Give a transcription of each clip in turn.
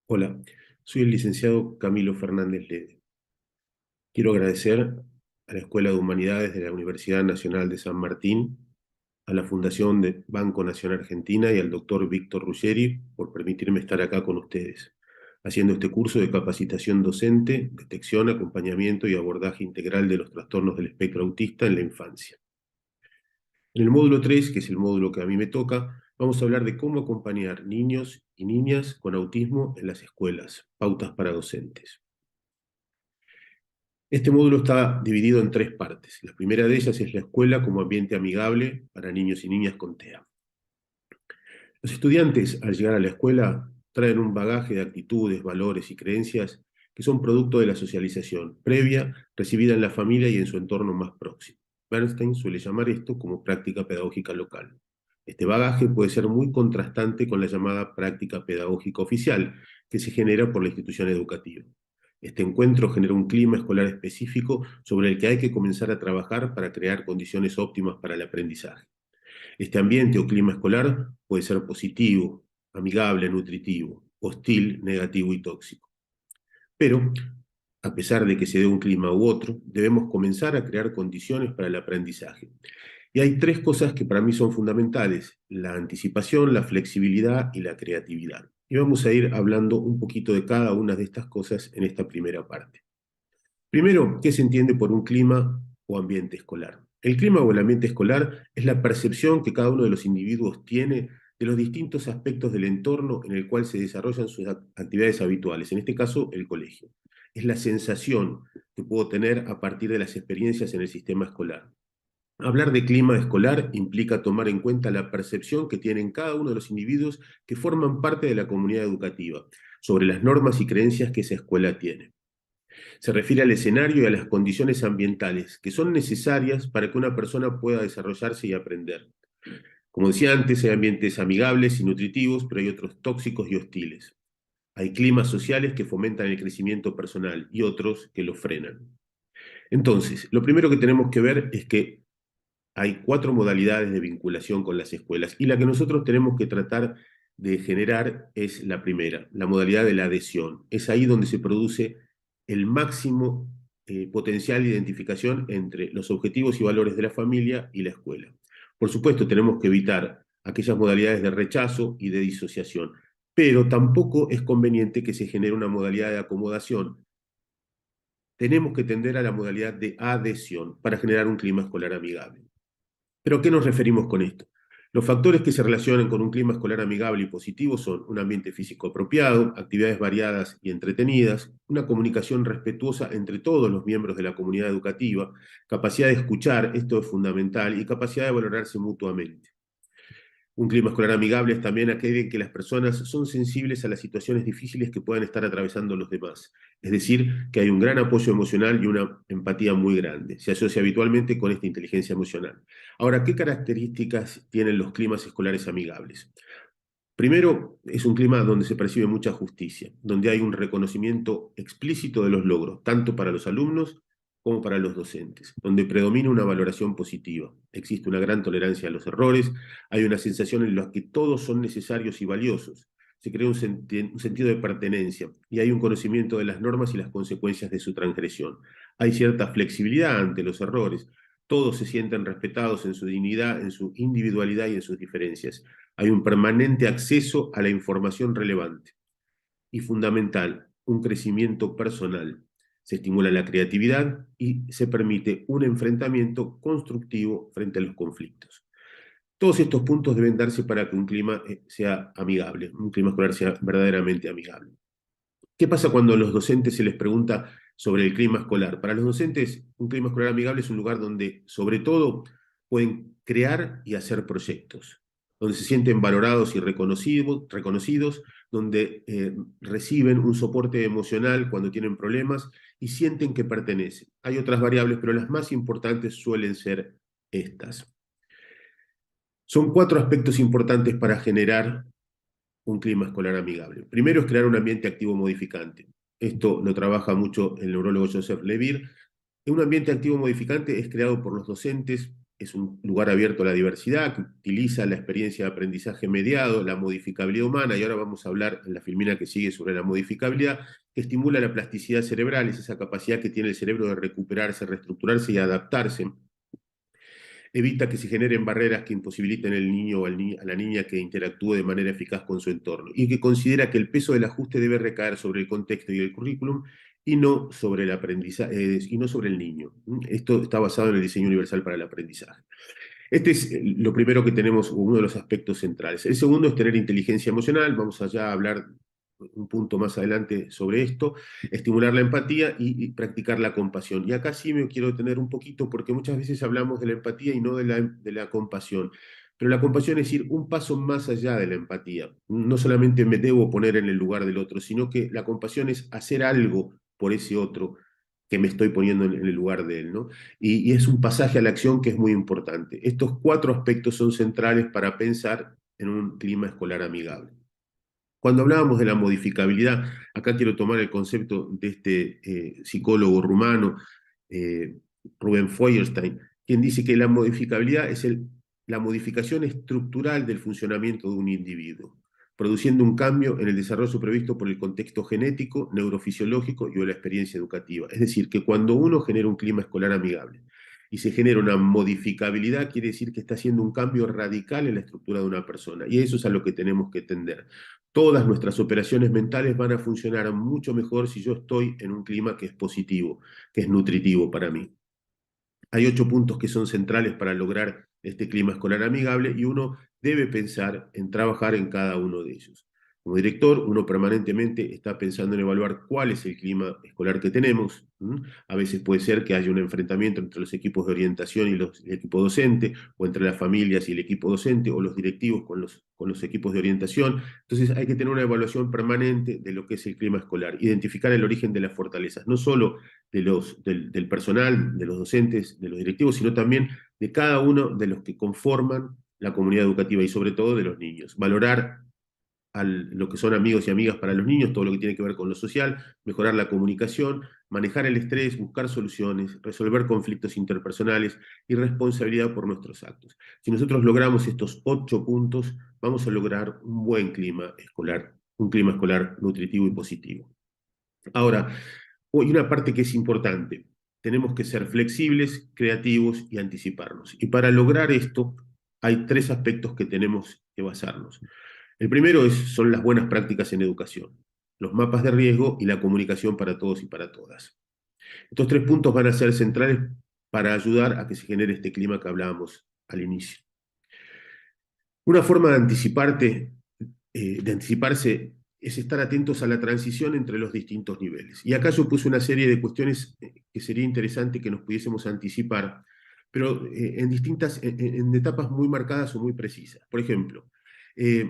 Hola, soy el licenciado Camilo Fernández Lede. Quiero agradecer a la Escuela de Humanidades de la Universidad Nacional de San Martín, a la Fundación de Banco Nación Argentina y al doctor Víctor Ruggeri por permitirme estar acá con ustedes, haciendo este curso de capacitación docente, detección, acompañamiento y abordaje integral de los trastornos del espectro autista en la infancia. En el módulo 3, que es el módulo que a mí me toca, vamos a hablar de cómo acompañar niños y niñas con autismo en las escuelas, pautas para docentes. Este módulo está dividido en tres partes. La primera de ellas es la escuela como ambiente amigable para niños y niñas con TEA. Los estudiantes, al llegar a la escuela, traen un bagaje de actitudes, valores y creencias que son producto de la socialización previa recibida en la familia y en su entorno más próximo. Bernstein suele llamar esto como práctica pedagógica local. Este bagaje puede ser muy contrastante con la llamada práctica pedagógica oficial, que se genera por la institución educativa. Este encuentro genera un clima escolar específico sobre el que hay que comenzar a trabajar para crear condiciones óptimas para el aprendizaje. Este ambiente o clima escolar puede ser positivo, amigable, nutritivo, hostil, negativo y tóxico. Pero, a pesar de que se dé un clima u otro, debemos comenzar a crear condiciones para el aprendizaje. Y hay tres cosas que para mí son fundamentales: la anticipación, la flexibilidad y la creatividad. Y vamos a ir hablando un poquito de cada una de estas cosas en esta primera parte. Primero, ¿qué se entiende por un clima o ambiente escolar? El clima o el ambiente escolar es la percepción que cada uno de los individuos tiene de los distintos aspectos del entorno en el cual se desarrollan sus actividades habituales, en este caso el colegio. Es la sensación que puedo tener a partir de las experiencias en el sistema escolar. Hablar de clima escolar implica tomar en cuenta la percepción que tienen cada uno de los individuos que forman parte de la comunidad educativa sobre las normas y creencias que esa escuela tiene. Se refiere al escenario y a las condiciones ambientales que son necesarias para que una persona pueda desarrollarse y aprender. Como decía antes, hay ambientes amigables y nutritivos, pero hay otros tóxicos y hostiles. Hay climas sociales que fomentan el crecimiento personal y otros que lo frenan. Entonces, lo primero que tenemos que ver es que hay cuatro modalidades de vinculación con las escuelas y la que nosotros tenemos que tratar de generar es la primera, la modalidad de la adhesión. Es ahí donde se produce el máximo potencial de identificación entre los objetivos y valores de la familia y la escuela. Por supuesto, tenemos que evitar aquellas modalidades de rechazo y de disociación, pero tampoco es conveniente que se genere una modalidad de acomodación. Tenemos que tender a la modalidad de adhesión para generar un clima escolar amigable. ¿Pero a qué nos referimos con esto? Los factores que se relacionan con un clima escolar amigable y positivo son un ambiente físico apropiado, actividades variadas y entretenidas, una comunicación respetuosa entre todos los miembros de la comunidad educativa, capacidad de escuchar, esto es fundamental, y capacidad de valorarse mutuamente. Un clima escolar amigable es también aquel en que las personas son sensibles a las situaciones difíciles que puedan estar atravesando los demás. Es decir, que hay un gran apoyo emocional y una empatía muy grande. Se asocia habitualmente con esta inteligencia emocional. Ahora, ¿qué características tienen los climas escolares amigables? Primero, es un clima donde se percibe mucha justicia, donde hay un reconocimiento explícito de los logros, tanto para los alumnos como para los docentes, donde predomina una valoración positiva. Existe una gran tolerancia a los errores, hay una sensación en la que todos son necesarios y valiosos. Se crea un sentido de pertenencia y hay un conocimiento de las normas y las consecuencias de su transgresión. Hay cierta flexibilidad ante los errores. Todos se sienten respetados en su dignidad, en su individualidad y en sus diferencias. Hay un permanente acceso a la información relevante y fundamental, un crecimiento personal. Se estimula la creatividad y se permite un enfrentamiento constructivo frente a los conflictos. Todos estos puntos deben darse para que un clima sea amigable, un clima escolar sea verdaderamente amigable. ¿Qué pasa cuando a los docentes se les pregunta sobre el clima escolar? Para los docentes, un clima escolar amigable es un lugar donde, sobre todo, pueden crear y hacer proyectos, donde se sienten valorados y reconocidos, donde reciben un soporte emocional cuando tienen problemas y sienten que pertenecen. Hay otras variables, pero las más importantes suelen ser estas. Son cuatro aspectos importantes para generar un clima escolar amigable. Primero es crear un ambiente activo modificante. Esto lo trabaja mucho el neurólogo Joseph Levir. Un ambiente activo modificante es creado por los docentes es un lugar abierto a la diversidad, que utiliza la experiencia de aprendizaje mediado, la modificabilidad humana, y ahora vamos a hablar en la filmina que sigue sobre la modificabilidad, que estimula la plasticidad cerebral, es esa capacidad que tiene el cerebro de recuperarse, reestructurarse y adaptarse. Evita que se generen barreras que imposibiliten al niño o a la niña que interactúe de manera eficaz con su entorno, y que considera que el peso del ajuste debe recaer sobre el contexto y el currículum y no sobre el aprendizaje, y no sobre el niño. Esto está basado en el diseño universal para el aprendizaje. Este es lo primero que tenemos, uno de los aspectos centrales. El segundo es tener inteligencia emocional. Vamos allá a hablar un punto más adelante sobre esto. Estimular la empatía y practicar la compasión. Y acá sí me quiero detener un poquito porque muchas veces hablamos de la empatía y no de la compasión. Pero la compasión es ir un paso más allá de la empatía. No solamente me debo poner en el lugar del otro, sino que la compasión es hacer algo por ese otro que me estoy poniendo en el lugar de él, ¿no? Y es un pasaje a la acción que es muy importante. Estos cuatro aspectos son centrales para pensar en un clima escolar amigable. Cuando hablábamos de la modificabilidad, acá quiero tomar el concepto de este psicólogo rumano, eh, Rubén Feuerstein, quien dice que la modificabilidad es la modificación estructural del funcionamiento de un individuo, produciendo un cambio en el desarrollo previsto por el contexto genético, neurofisiológico y o la experiencia educativa. Es decir, que cuando uno genera un clima escolar amigable y se genera una modificabilidad, quiere decir que está haciendo un cambio radical en la estructura de una persona. Y eso es a lo que tenemos que tender. Todas nuestras operaciones mentales van a funcionar mucho mejor si yo estoy en un clima que es positivo, que es nutritivo para mí. Hay 8 puntos que son centrales para lograr este clima escolar amigable y uno debe pensar en trabajar en cada uno de ellos. Como director, uno permanentemente está pensando en evaluar cuál es el clima escolar que tenemos. A veces puede ser que haya un enfrentamiento entre los equipos de orientación y el equipo docente, o entre las familias y el equipo docente, o los directivos con los equipos de orientación. Entonces hay que tener una evaluación permanente de lo que es el clima escolar, identificar el origen de las fortalezas, no solo del personal, de los docentes, de los directivos, sino también de cada uno de los que conforman la comunidad educativa y sobre todo de los niños. Valorar lo que son amigos y amigas para los niños, todo lo que tiene que ver con lo social, mejorar la comunicación, manejar el estrés, buscar soluciones, resolver conflictos interpersonales y responsabilidad por nuestros actos. Si nosotros logramos estos 8 puntos, vamos a lograr un buen clima escolar, un clima escolar nutritivo y positivo. Ahora, hay una parte que es importante. Tenemos que ser flexibles, creativos y anticiparnos. Y para lograr esto, hay 3 aspectos que tenemos que basarnos. El primero son las buenas prácticas en educación, los mapas de riesgo y la comunicación para todos y para todas. Estos 3 puntos van a ser centrales para ayudar a que se genere este clima que hablábamos al inicio. Una forma de anticiparse es estar atentos a la transición entre los distintos niveles. Y acá yo puse una serie de cuestiones que sería interesante que nos pudiésemos anticipar, pero en etapas muy marcadas o muy precisas. Por ejemplo,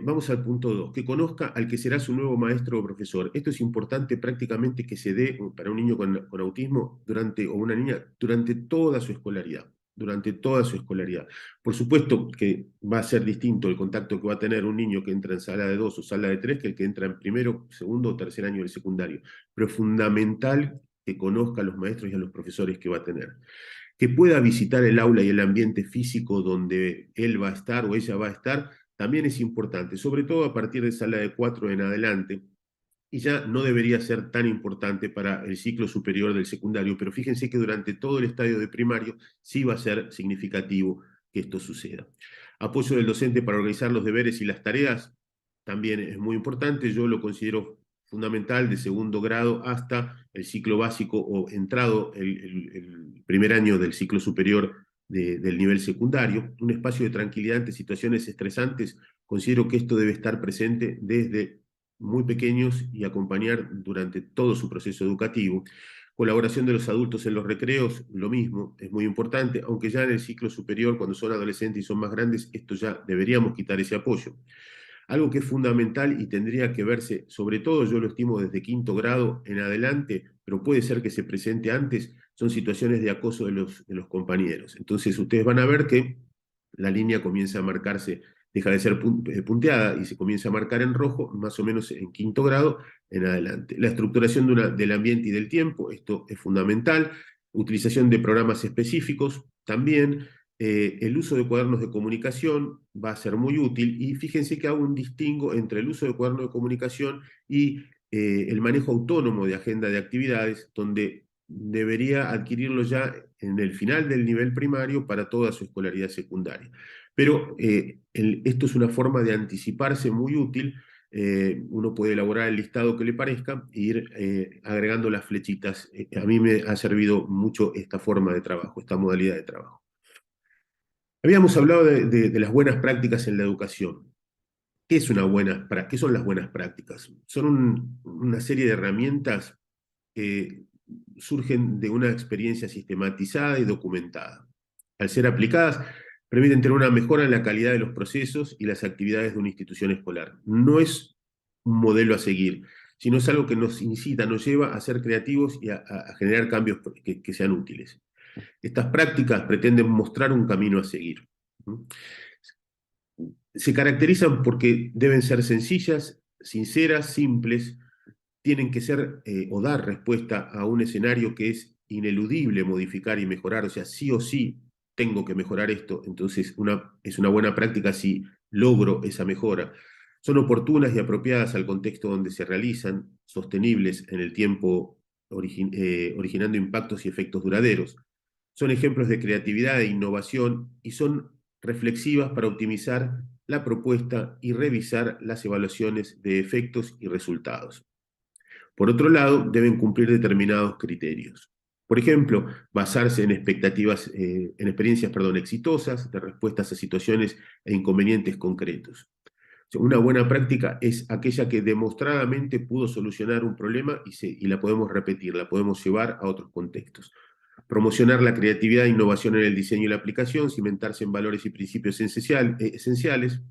vamos al punto 2, que conozca al que será su nuevo maestro o profesor. Esto es importante prácticamente que se dé para un niño con autismo o una niña durante toda su escolaridad. Durante toda su escolaridad. Por supuesto que va a ser distinto el contacto que va a tener un niño que entra en sala de 2 o sala de 3 que el que entra en primero, segundo o tercer año del secundario. Pero es fundamental que conozca a los maestros y a los profesores que va a tener. Que pueda visitar el aula y el ambiente físico donde él va a estar o ella va a estar, también es importante, sobre todo a partir de sala de 4 en adelante, y ya no debería ser tan importante para el ciclo superior del secundario, pero fíjense que durante todo el estadio de primario sí va a ser significativo que esto suceda. Apoyo del docente para organizar los deberes y las tareas también es muy importante, yo lo considero fundamental de segundo grado hasta el ciclo básico o entrado el primer año del ciclo superior del nivel secundario, un espacio de tranquilidad ante situaciones estresantes, considero que esto debe estar presente desde muy pequeños y acompañar durante todo su proceso educativo. Colaboración de los adultos en los recreos, lo mismo, es muy importante, aunque ya en el ciclo superior, cuando son adolescentes y son más grandes, esto ya deberíamos quitar ese apoyo. Algo que es fundamental y tendría que verse, sobre todo yo lo estimo desde quinto grado en adelante, pero puede ser que se presente antes, son situaciones de acoso de los compañeros. Entonces ustedes van a ver que la línea comienza a marcarse, deja de ser punteada y se comienza a marcar en rojo, más o menos en quinto grado en adelante. La estructuración del ambiente y del tiempo, esto es fundamental. Utilización de programas específicos también. el uso de cuadernos de comunicación va a ser muy útil, y fíjense que hago un distingo entre el uso de cuadernos de comunicación y el manejo autónomo de agenda de actividades, donde debería adquirirlo ya en el final del nivel primario para toda su escolaridad secundaria. Pero esto es una forma de anticiparse muy útil. Uno puede elaborar el listado que le parezca e ir agregando las flechitas. A mí me ha servido mucho esta forma de trabajo, esta modalidad de trabajo. Habíamos hablado de las buenas prácticas en la educación. ¿Qué qué son las buenas prácticas? Son una serie de herramientas que surgen de una experiencia sistematizada y documentada. Al ser aplicadas, permiten tener una mejora en la calidad de los procesos y las actividades de una institución escolar. No es un modelo a seguir, sino es algo que nos incita, nos lleva a ser creativos y a generar cambios que sean útiles. Estas prácticas pretenden mostrar un camino a seguir. Se caracterizan porque deben ser sencillas, sinceras, simples, tienen que ser o dar respuesta a un escenario que es ineludible modificar y mejorar, o sea, sí o sí tengo que mejorar esto, entonces es una buena práctica si logro esa mejora. Son oportunas y apropiadas al contexto donde se realizan, sostenibles en el tiempo, originando impactos y efectos duraderos. Son ejemplos de creatividad e innovación y son reflexivas para optimizar la propuesta y revisar las evaluaciones de efectos y resultados. Por otro lado, deben cumplir determinados criterios. Por ejemplo, basarse en en experiencias, exitosas, de respuestas a situaciones e inconvenientes concretos. Una buena práctica es aquella que demostradamente pudo solucionar un problema y la podemos repetir, la podemos llevar a otros contextos. Promocionar la creatividad e innovación en el diseño y la aplicación, cimentarse en valores y principios esenciales,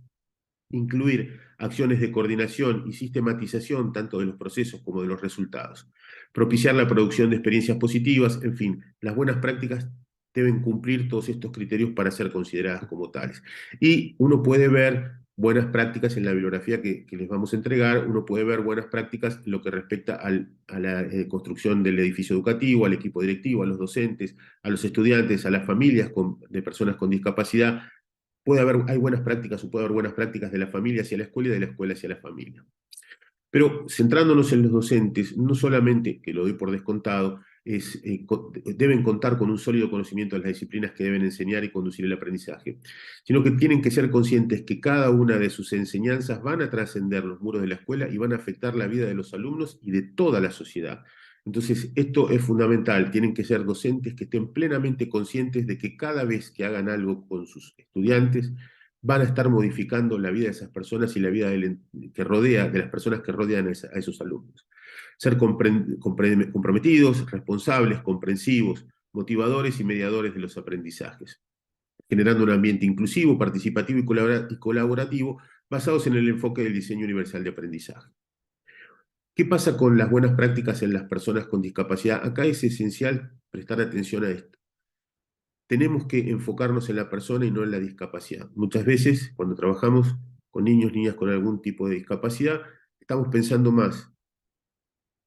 incluir acciones de coordinación y sistematización tanto de los procesos como de los resultados, propiciar la producción de experiencias positivas, en fin, las buenas prácticas deben cumplir todos estos criterios para ser consideradas como tales. Y uno puede ver buenas prácticas en la bibliografía que les vamos a entregar, uno puede ver buenas prácticas en lo que respecta a la construcción del edificio educativo, al equipo directivo, a los docentes, a los estudiantes, a las familias de personas con discapacidad. Hay buenas prácticas o puede haber buenas prácticas de la familia hacia la escuela y de la escuela hacia la familia. Pero centrándonos en los docentes, no solamente, que lo doy por descontado, deben contar con un sólido conocimiento de las disciplinas que deben enseñar y conducir el aprendizaje, sino que tienen que ser conscientes que cada una de sus enseñanzas van a trascender los muros de la escuela y van a afectar la vida de los alumnos y de toda la sociedad. Entonces, esto es fundamental. Tienen que ser docentes que estén plenamente conscientes de que cada vez que hagan algo con sus estudiantes, van a estar modificando la vida de esas personas y la vida de las personas que rodean a esos alumnos. Ser comprometidos, responsables, comprensivos, motivadores y mediadores de los aprendizajes, generando un ambiente inclusivo, participativo y colaborativo basados en el enfoque del diseño universal de aprendizaje. ¿Qué pasa con las buenas prácticas en las personas con discapacidad? Acá es esencial prestar atención a esto. Tenemos que enfocarnos en la persona y no en la discapacidad. Muchas veces, cuando trabajamos con niños, niñas con algún tipo de discapacidad, estamos pensando más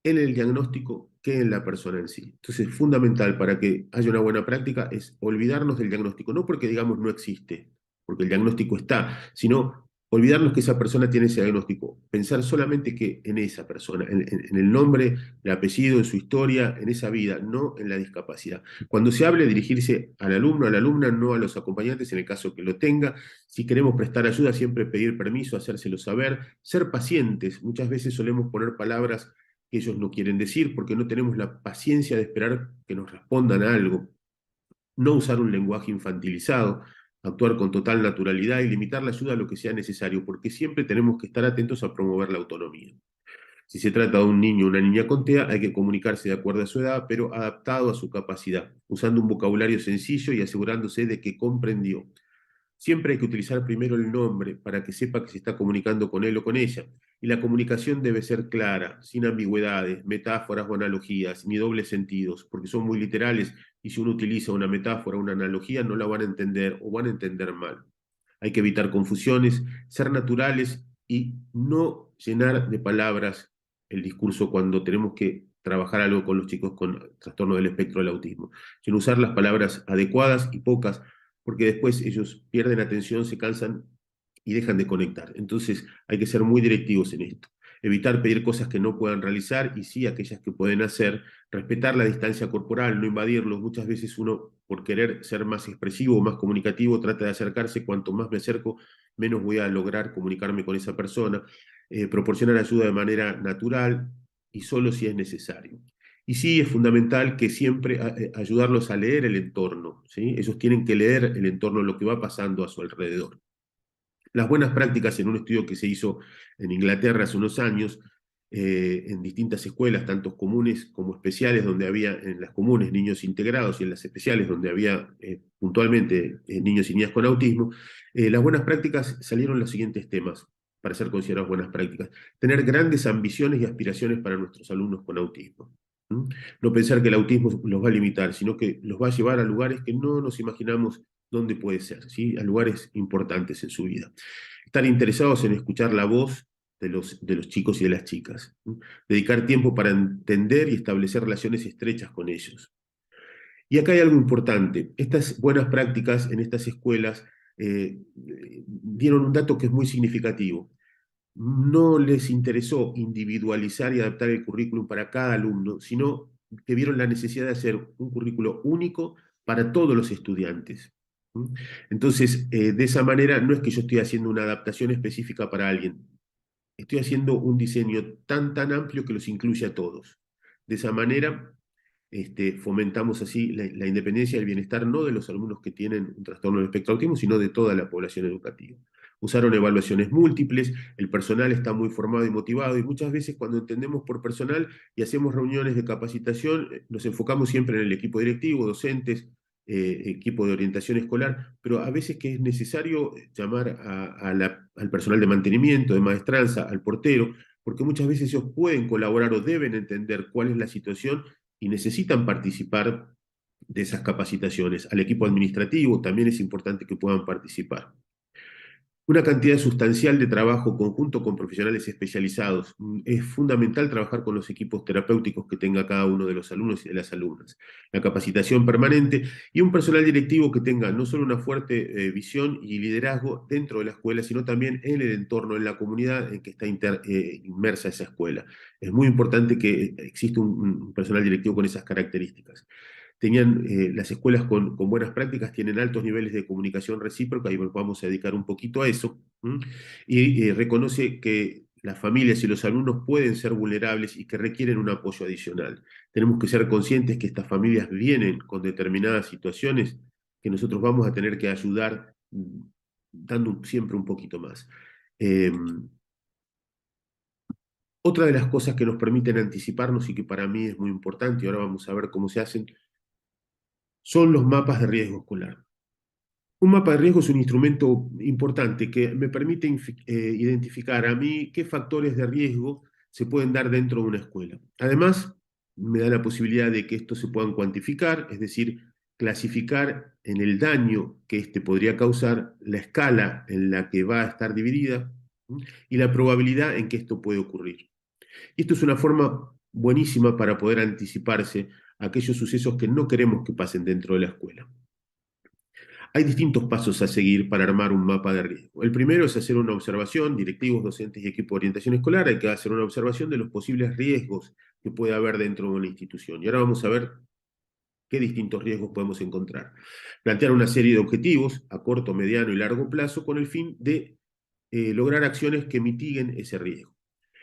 en el diagnóstico que en la persona en sí. Entonces, fundamental para que haya una buena práctica es olvidarnos del diagnóstico, no porque digamos no existe, porque el diagnóstico está, sino olvidarnos que esa persona tiene ese diagnóstico, pensar solamente que en esa persona, en el nombre, el apellido, en su historia, en esa vida, no en la discapacidad. Cuando se hable, dirigirse al alumno, a la alumna, no a los acompañantes, en el caso que lo tenga. Si queremos prestar ayuda, siempre pedir permiso, hacérselo saber, ser pacientes. Muchas veces solemos poner palabras que ellos no quieren decir porque no tenemos la paciencia de esperar que nos respondan a algo. No usar un lenguaje infantilizado, actuar con total naturalidad y limitar la ayuda a lo que sea necesario, porque siempre tenemos que estar atentos a promover la autonomía. Si se trata de un niño o una niña con TEA, hay que comunicarse de acuerdo a su edad, pero adaptado a su capacidad, usando un vocabulario sencillo y asegurándose de que comprendió. Siempre hay que utilizar primero el nombre para que sepa que se está comunicando con él o con ella. Y la comunicación debe ser clara, sin ambigüedades, metáforas o analogías, ni dobles sentidos, porque son muy literales y si uno utiliza una metáfora o una analogía no la van a entender o van a entender mal. Hay que evitar confusiones, ser naturales y no llenar de palabras el discurso cuando tenemos que trabajar algo con los chicos con trastorno del espectro del autismo, sino usar las palabras adecuadas y pocas, porque después ellos pierden atención, se cansan y dejan de conectar. Entonces hay que ser muy directivos en esto. Evitar pedir cosas que no puedan realizar y sí aquellas que pueden hacer, respetar la distancia corporal, no invadirlos. Muchas veces uno, por querer ser más expresivo o más comunicativo, trata de acercarse. Cuanto más me acerco, menos voy a lograr comunicarme con esa persona. Proporcionar ayuda de manera natural y solo si es necesario. Y sí, es fundamental que siempre ayudarlos a leer el entorno, ¿sí? Ellos tienen que leer el entorno, lo que va pasando a su alrededor. Las buenas prácticas en un estudio que se hizo en Inglaterra hace unos años, en distintas escuelas, tanto comunes como especiales, donde había en las comunes niños integrados y en las especiales donde había puntualmente niños y niñas con autismo, las buenas prácticas salieron los siguientes temas para ser considerados buenas prácticas. Tener grandes ambiciones y aspiraciones para nuestros alumnos con autismo. ¿Mm? No pensar que el autismo los va a limitar, sino que los va a llevar a lugares que no nos imaginamos dónde puede ser, ¿sí? A lugares importantes en su vida. Estar interesados en escuchar la voz de los chicos y de las chicas. ¿Sí? Dedicar tiempo para entender y establecer relaciones estrechas con ellos. Y acá hay algo importante. Estas buenas prácticas en estas escuelas dieron un dato que es muy significativo. No les interesó individualizar y adaptar el currículum para cada alumno, sino que vieron la necesidad de hacer un currículo único para todos los estudiantes. ¿Mm? Entonces, de esa manera, no es que yo estoy haciendo una adaptación específica para alguien, estoy haciendo un diseño tan amplio que los incluye a todos. De esa manera, fomentamos así la independencia y el bienestar no de los alumnos que tienen un trastorno del espectro autismo, sino de toda la población educativa. Usaron evaluaciones múltiples, el personal está muy formado y motivado, y muchas veces cuando entendemos por personal y hacemos reuniones de capacitación, nos enfocamos siempre en el equipo directivo, docentes, equipo de orientación escolar, pero a veces que es necesario llamar al personal de mantenimiento, de maestranza, al portero, porque muchas veces ellos pueden colaborar o deben entender cuál es la situación y necesitan participar de esas capacitaciones. Al equipo administrativo también es importante que puedan participar. Una cantidad sustancial de trabajo conjunto con profesionales especializados. Es fundamental trabajar con los equipos terapéuticos que tenga cada uno de los alumnos y de las alumnas. La capacitación permanente y un personal directivo que tenga no solo una fuerte visión y liderazgo dentro de la escuela, sino también en el entorno, en la comunidad en que está inmersa esa escuela. Es muy importante que exista un personal directivo con esas características. Las escuelas con buenas prácticas tienen altos niveles de comunicación recíproca y vamos a dedicar un poquito a eso. ¿M? Y reconoce que las familias y los alumnos pueden ser vulnerables y que requieren un apoyo adicional. Tenemos que ser conscientes que estas familias vienen con determinadas situaciones que nosotros vamos a tener que ayudar dando siempre un poquito más. Eh, Otra de las cosas que nos permiten anticiparnos y que para mí es muy importante, y ahora vamos a ver cómo se hacen, son los mapas de riesgo escolar. Un mapa de riesgo es un instrumento importante que me permite identificar a mí qué factores de riesgo se pueden dar dentro de una escuela. Además, me da la posibilidad de que estos se puedan cuantificar, es decir, clasificar en el daño que este podría causar, la escala en la que va a estar dividida, ¿sí? Y la probabilidad en que esto puede ocurrir. Y esto es una forma buenísima para poder anticiparse a aquellos sucesos que no queremos que pasen dentro de la escuela. Hay distintos pasos a seguir para armar un mapa de riesgo. El primero es hacer una observación, directivos, docentes y equipo de orientación escolar, hay que hacer una observación de los posibles riesgos que puede haber dentro de una institución. Y ahora vamos a ver qué distintos riesgos podemos encontrar. Plantear una serie de objetivos a corto, mediano y largo plazo con el fin de lograr acciones que mitiguen ese riesgo.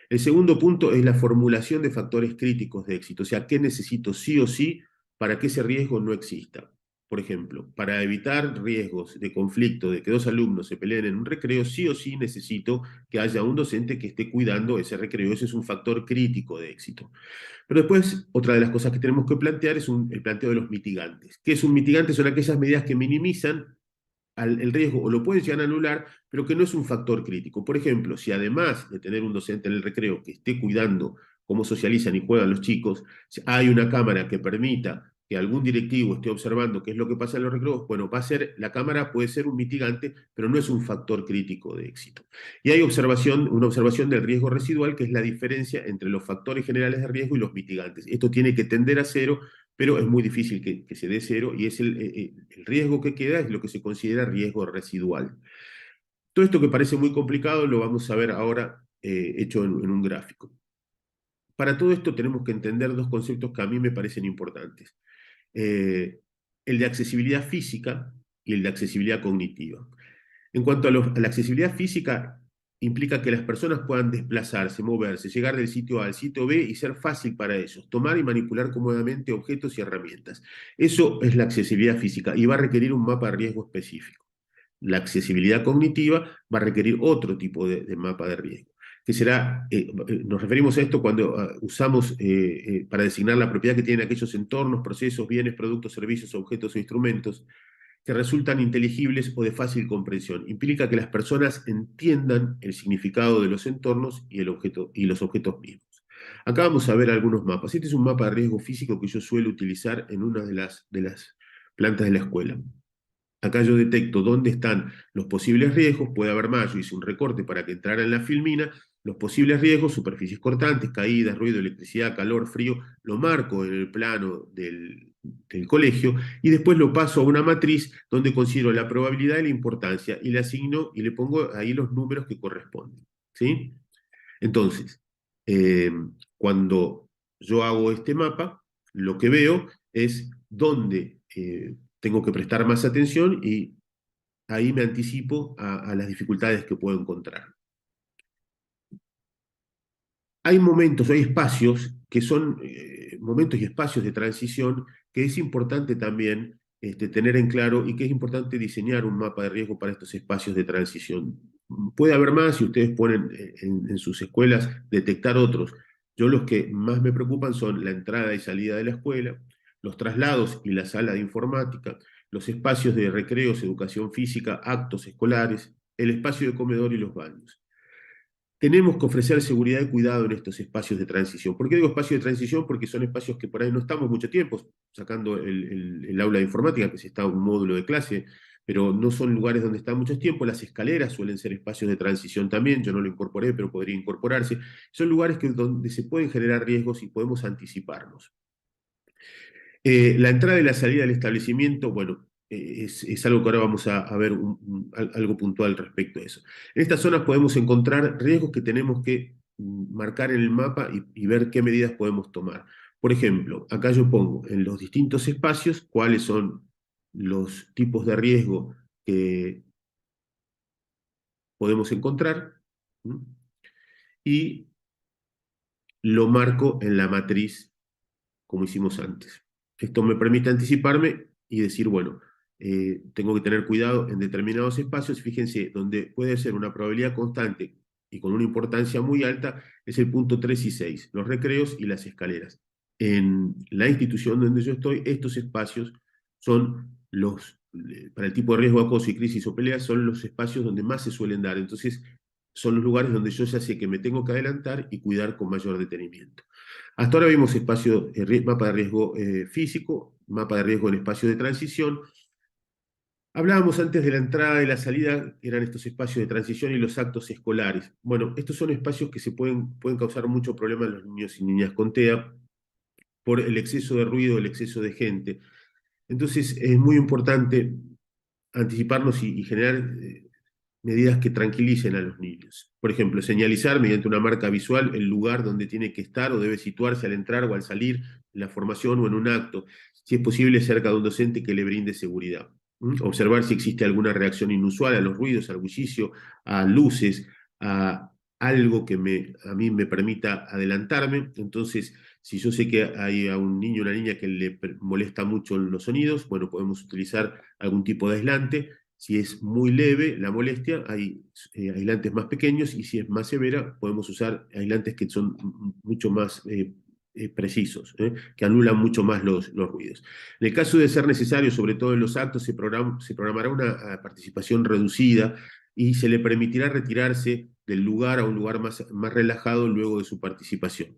El segundo punto es la formulación de factores críticos de éxito, o sea, qué necesito sí o sí para que ese riesgo no exista. Por ejemplo, para evitar riesgos de conflicto, de que dos alumnos se peleen en un recreo, sí o sí necesito que haya un docente que esté cuidando ese recreo. Ese es un factor crítico de éxito. Pero después, otra de las cosas que tenemos que plantear es el planteo de los mitigantes. ¿Qué es un mitigante? Son aquellas medidas que minimizan el riesgo o lo pueden llegar a anular, pero que no es un factor crítico. Por ejemplo, si además de tener un docente en el recreo que esté cuidando cómo socializan y juegan los chicos, si hay una cámara que permita que algún directivo esté observando qué es lo que pasa en los recreos, bueno, la cámara puede ser un mitigante, pero no es un factor crítico de éxito. Y hay una observación del riesgo residual, que es la diferencia entre los factores generales de riesgo y los mitigantes. Esto tiene que tender a cero pero es muy difícil que se dé cero, y es el riesgo que queda es lo que se considera riesgo residual. Todo esto que parece muy complicado lo vamos a ver ahora hecho en un gráfico. Para todo esto tenemos que entender dos conceptos que a mí me parecen importantes. Eh, el de accesibilidad física y el de accesibilidad cognitiva. En cuanto a la accesibilidad física, implica que las personas puedan desplazarse, moverse, llegar del sitio A al sitio B y ser fácil para ellos, tomar y manipular cómodamente objetos y herramientas. Eso es la accesibilidad física y va a requerir un mapa de riesgo específico. La accesibilidad cognitiva va a requerir otro tipo de mapa de riesgo, que será, nos referimos a esto cuando usamos para designar la propiedad que tienen aquellos entornos, procesos, bienes, productos, servicios, objetos o instrumentos que resultan inteligibles o de fácil comprensión. Implica que las personas entiendan el significado de los entornos y, el objeto, y los objetos mismos. Acá vamos a ver algunos mapas. Este es un mapa de riesgo físico que yo suelo utilizar en una de las plantas de la escuela. Acá yo detecto dónde están los posibles riesgos, puede haber más, yo hice un recorte para que entrara en la filmina, los posibles riesgos, superficies cortantes, caídas, ruido, electricidad, calor, frío, lo marco en el plano del colegio y después lo paso a una matriz donde considero la probabilidad y la importancia y le asigno y le pongo ahí los números que corresponden. ¿Sí? Entonces, eh, cuando yo hago este mapa, lo que veo es dónde tengo que prestar más atención y ahí me anticipo a las dificultades que puedo encontrar. Hay momentos, hay espacios que son momentos y espacios de transición que es importante también tener en claro y que es importante diseñar un mapa de riesgo para estos espacios de transición. Puede haber más si ustedes ponen en sus escuelas detectar otros. Yo los que más me preocupan son la entrada y salida de la escuela, los traslados y la sala de informática, los espacios de recreos, educación física, actos escolares, el espacio de comedor y los baños. Tenemos que ofrecer seguridad y cuidado en estos espacios de transición. ¿Por qué digo espacio de transición? Porque son espacios que por ahí no estamos mucho tiempo, sacando el aula de informática, que si está un módulo de clase, pero no son lugares donde está mucho tiempo. Las escaleras suelen ser espacios de transición también, yo no lo incorporé, pero podría incorporarse. Son lugares donde se pueden generar riesgos y podemos anticiparnos. La entrada y la salida del establecimiento, bueno, es algo que ahora vamos a ver algo puntual respecto a eso. En estas zonas podemos encontrar riesgos que tenemos que marcar en el mapa y ver qué medidas podemos tomar. Por ejemplo, acá yo pongo en los distintos espacios cuáles son los tipos de riesgo que podemos encontrar, ¿m? Y lo marco en la matriz como hicimos antes. Esto me permite anticiparme y decir, bueno, tengo que tener cuidado en determinados espacios. Fíjense, donde puede ser una probabilidad constante y con una importancia muy alta es el punto 3 y 6, los recreos y las escaleras. En la institución donde yo estoy, estos espacios son para el tipo de riesgo, acoso y crisis o pelea, son los espacios donde más se suelen dar. Entonces, son los lugares donde yo ya sé que me tengo que adelantar y cuidar con mayor detenimiento. Hasta ahora vimos mapa de riesgo físico, mapa de riesgo en espacio de transición. Hablábamos antes de la entrada y la salida, que eran estos espacios de transición y los actos escolares. Bueno, estos son espacios que pueden causar mucho problema en los niños y niñas con TEA por el exceso de ruido, el exceso de gente. Entonces es muy importante anticiparnos y generar medidas que tranquilicen a los niños. Por ejemplo, señalizar mediante una marca visual el lugar donde tiene que estar o debe situarse al entrar o al salir en la formación o en un acto, si es posible cerca de un docente que le brinde seguridad. Observar si existe alguna reacción inusual a los ruidos, al bullicio, a luces, a algo que a mí me permita adelantarme. Entonces, si yo sé que hay a un niño o una niña que le molesta mucho los sonidos, bueno, podemos utilizar algún tipo de aislante. Si es muy leve la molestia, hay aislantes más pequeños y si es más severa, podemos usar aislantes que son mucho más precisos, que anulan mucho más los ruidos. En el caso de ser necesario, sobre todo en los actos, se programará una participación reducida y se le permitirá retirarse del lugar a un lugar más relajado luego de su participación.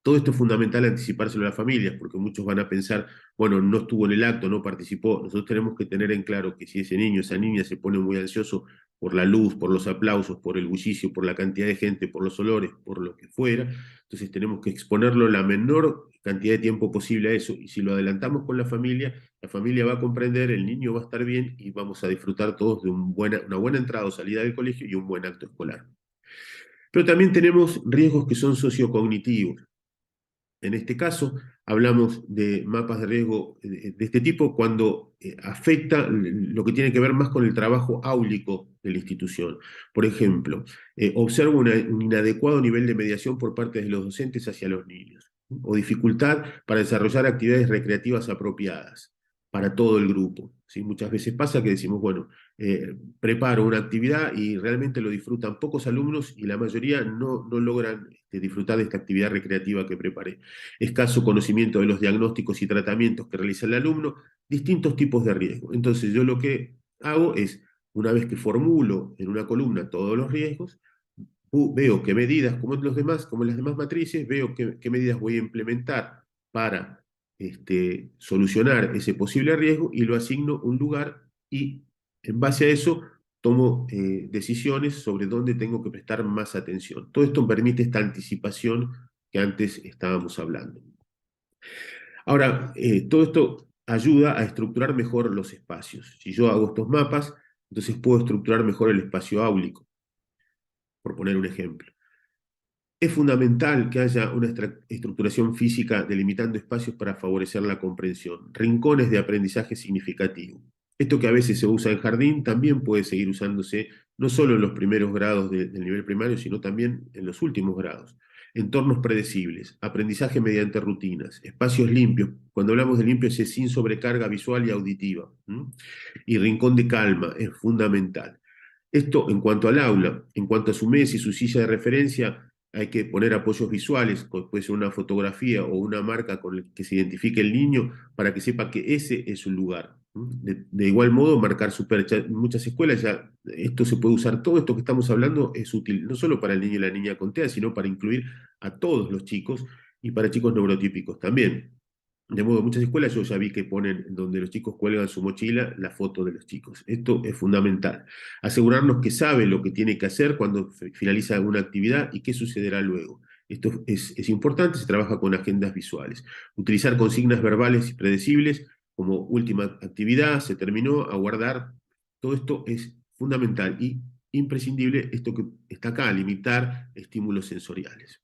Todo esto es fundamental anticipárselo a las familias, porque muchos van a pensar, bueno, no estuvo en el acto, no participó. Nosotros tenemos que tener en claro que si ese niño, esa niña se pone muy ansioso por la luz, por los aplausos, por el bullicio, por la cantidad de gente, por los olores, por lo que fuera, Entonces tenemos que exponerlo la menor cantidad de tiempo posible a eso, y si lo adelantamos con la familia va a comprender, el niño va a estar bien y vamos a disfrutar todos de una buena entrada o salida del colegio y un buen acto escolar. Pero también tenemos riesgos que son sociocognitivos. En este caso, hablamos de mapas de riesgo de este tipo cuando afecta lo que tiene que ver más con el trabajo áulico de la institución. Por ejemplo, observo un inadecuado nivel de mediación por parte de los docentes hacia los niños, o dificultad para desarrollar actividades recreativas apropiadas para todo el grupo. ¿Sí? Muchas veces pasa que decimos, bueno, preparo una actividad y realmente lo disfrutan pocos alumnos y la mayoría no logran disfrutar de esta actividad recreativa que preparé. Escaso conocimiento de los diagnósticos y tratamientos que realiza el alumno, distintos tipos de riesgo. Entonces yo lo que hago es, una vez que formulo en una columna todos los riesgos, veo qué medidas, como en las demás matrices, veo qué medidas voy a implementar para solucionar ese posible riesgo y lo asigno un lugar y en base a eso tomo decisiones sobre dónde tengo que prestar más atención. Todo esto permite esta anticipación que antes estábamos hablando. Ahora, todo esto ayuda a estructurar mejor los espacios. Si yo hago estos mapas, entonces puedo estructurar mejor el espacio áulico, por poner un ejemplo. Es fundamental que haya una estructuración física delimitando espacios para favorecer la comprensión, rincones de aprendizaje significativo. Esto que a veces se usa en jardín también puede seguir usándose no solo en los primeros grados del nivel primario, sino también en los últimos grados. Entornos predecibles, aprendizaje mediante rutinas, espacios limpios. Cuando hablamos de limpios es sin sobrecarga visual y auditiva. Y rincón de calma es fundamental. Esto en cuanto al aula. En cuanto a su mesa y su silla de referencia, hay que poner apoyos visuales, puede ser una fotografía o una marca con el que se identifique el niño para que sepa que ese es su lugar. De igual modo, marcar su percha. En muchas escuelas ya esto se puede usar, todo esto que estamos hablando es útil, no solo para el niño y la niña con TEA, sino para incluir a todos los chicos y para chicos neurotípicos también. De modo, muchas escuelas yo ya vi que ponen donde los chicos cuelgan su mochila la foto de los chicos. Esto es fundamental. Asegurarnos que sabe lo que tiene que hacer cuando finaliza alguna actividad y qué sucederá luego. Esto es importante, se trabaja con agendas visuales. Utilizar consignas verbales y predecibles como última actividad, se terminó, a guardar. Todo esto es fundamental y imprescindible, esto que está acá, limitar estímulos sensoriales.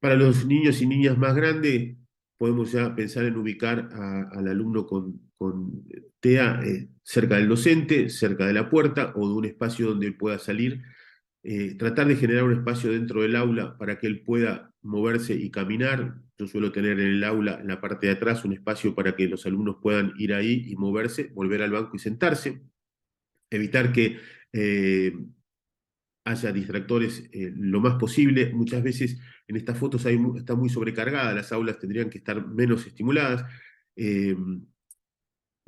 Para los niños y niñas más grandes, podemos ya pensar en ubicar al alumno con TEA cerca del docente, cerca de la puerta o de un espacio donde él pueda salir. Tratar de generar un espacio dentro del aula para que él pueda moverse y caminar. Yo suelo tener en el aula, en la parte de atrás, un espacio para que los alumnos puedan ir ahí y moverse, volver al banco y sentarse. Evitar que haya distractores lo más posible. Muchas veces en estas fotos está muy sobrecargada, las aulas tendrían que estar menos estimuladas. Eh,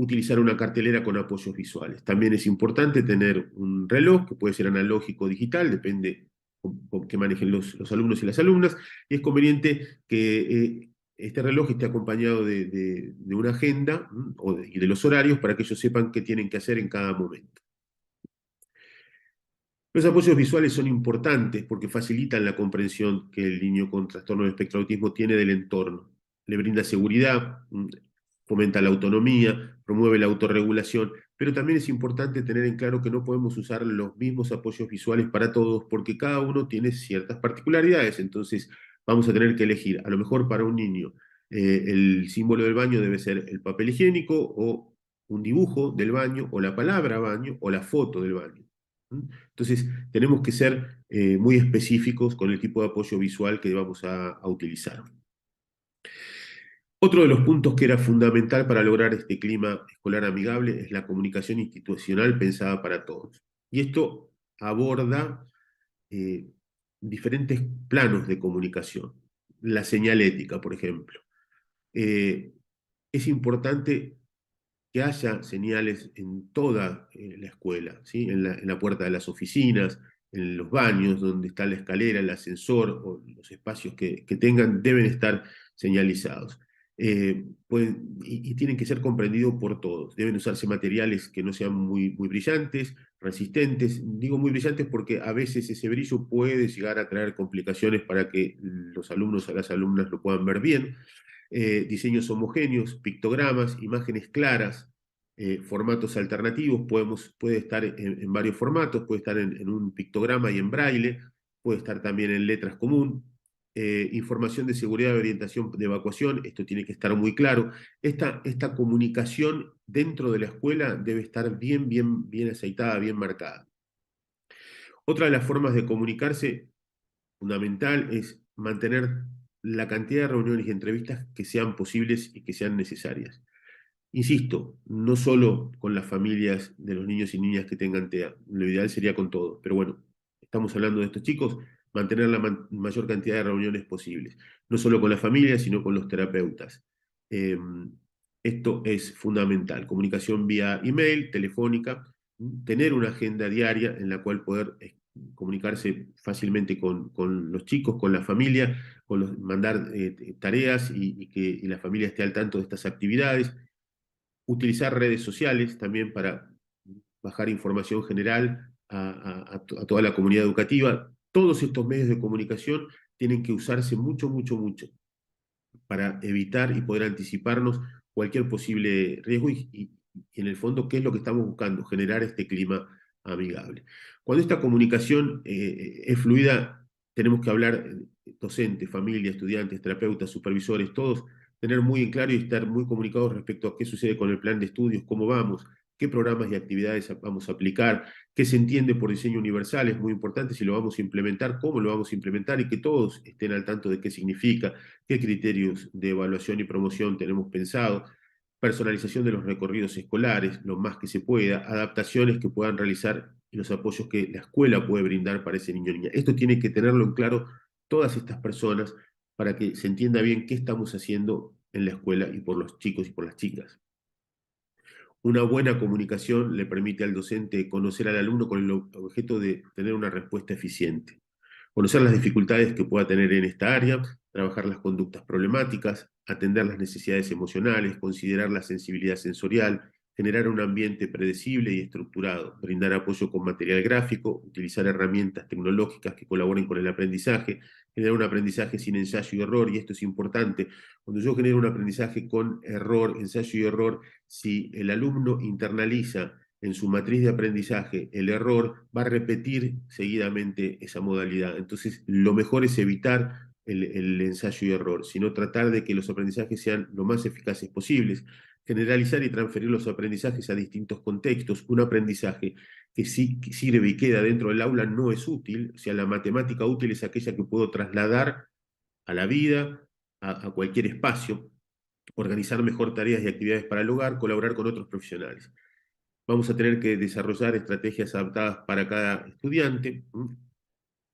Utilizar una cartelera con apoyos visuales. También es importante tener un reloj, que puede ser analógico o digital, depende con que manejen los alumnos y las alumnas, y es conveniente que este reloj esté acompañado de una agenda y de los horarios para que ellos sepan qué tienen que hacer en cada momento. Los apoyos visuales son importantes porque facilitan la comprensión que el niño con trastorno de espectro de autismo tiene del entorno. Le brinda seguridad, fomenta la autonomía, promueve la autorregulación, pero también es importante tener en claro que no podemos usar los mismos apoyos visuales para todos porque cada uno tiene ciertas particularidades, entonces vamos a tener que elegir. A lo mejor para un niño el símbolo del baño debe ser el papel higiénico o un dibujo del baño o la palabra baño o la foto del baño. Entonces, tenemos que ser muy específicos con el tipo de apoyo visual que vamos a utilizar. Otro de los puntos que era fundamental para lograr este clima escolar amigable es la comunicación institucional pensada para todos. Y esto aborda eh, diferentes planos de comunicación. La señalética, por ejemplo. Es importante que haya señales en toda la escuela, ¿sí? En la puerta de las oficinas, en los baños, donde está la escalera, el ascensor o los espacios que tengan, deben estar señalizados. y tienen que ser comprendidos por todos. Deben usarse materiales que no sean muy brillantes, resistentes. Digo muy brillantes porque a veces ese brillo puede llegar a traer complicaciones para que los alumnos o las alumnas lo puedan ver bien. Diseños homogéneos, pictogramas, imágenes claras, formatos alternativos, puede estar en varios formatos, puede estar en un pictograma y en braille, puede estar también en letras común, información de seguridad de orientación de evacuación, esto tiene que estar muy claro. Esta comunicación dentro de la escuela debe estar bien aceitada, bien marcada. Otra de las formas de comunicarse fundamental es mantener la cantidad de reuniones y entrevistas que sean posibles y que sean necesarias. Insisto, no solo con las familias de los niños y niñas que tengan TEA, lo ideal sería con todos, pero bueno, estamos hablando de estos chicos, mantener la mayor cantidad de reuniones posibles, no solo con las familias, sino con los terapeutas. Eh, Esto es fundamental, comunicación vía email, telefónica, tener una agenda diaria en la cual poder comunicarse fácilmente con los chicos, con la familia, mandar tareas y la familia esté al tanto de estas actividades, utilizar redes sociales también para bajar información general a toda la comunidad educativa. Todos estos medios de comunicación tienen que usarse mucho para evitar y poder anticiparnos cualquier posible riesgo y en el fondo, ¿qué es lo que estamos buscando? Generar este clima amigable. Cuando esta comunicación es fluida, tenemos que hablar docentes, familia, estudiantes, terapeutas, supervisores, todos tener muy en claro y estar muy comunicados respecto a qué sucede con el plan de estudios, cómo vamos, qué programas y actividades vamos a aplicar, qué se entiende por diseño universal, es muy importante si lo vamos a implementar, cómo lo vamos a implementar y que todos estén al tanto de qué significa, qué criterios de evaluación y promoción tenemos pensado, personalización de los recorridos escolares, lo más que se pueda, adaptaciones que puedan realizar y los apoyos que la escuela puede brindar para ese niño o niña. Esto tiene que tenerlo en claro todas estas personas para que se entienda bien qué estamos haciendo en la escuela y por los chicos y por las chicas. Una buena comunicación le permite al docente conocer al alumno con el objeto de tener una respuesta eficiente, conocer las dificultades que pueda tener en esta área, trabajar las conductas problemáticas, atender las necesidades emocionales, considerar la sensibilidad sensorial, generar un ambiente predecible y estructurado, brindar apoyo con material gráfico, utilizar herramientas tecnológicas que colaboren con el aprendizaje, generar un aprendizaje sin ensayo y error, y esto es importante. Cuando yo genero un aprendizaje con error, ensayo y error, si el alumno internaliza en su matriz de aprendizaje el error, va a repetir seguidamente esa modalidad. Entonces, lo mejor es evitar el ensayo y error, sino tratar de que los aprendizajes sean lo más eficaces posibles, generalizar y transferir los aprendizajes a distintos contextos. Un aprendizaje que sí que sirve y queda dentro del aula no es útil, o sea, la matemática útil es aquella que puedo trasladar a la vida, a cualquier espacio, organizar mejor tareas y actividades para el hogar, colaborar con otros profesionales. Vamos a tener que desarrollar estrategias adaptadas para cada estudiante,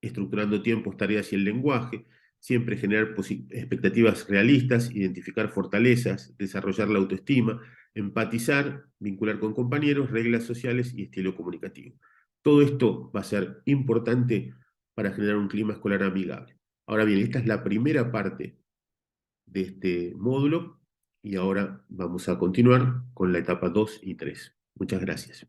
estructurando tiempos, tareas y el lenguaje, siempre generar expectativas realistas, identificar fortalezas, desarrollar la autoestima, empatizar, vincular con compañeros, reglas sociales y estilo comunicativo. Todo esto va a ser importante para generar un clima escolar amigable. Ahora bien, esta es la primera parte de este módulo y ahora vamos a continuar con la etapa 2 y 3. Muchas gracias.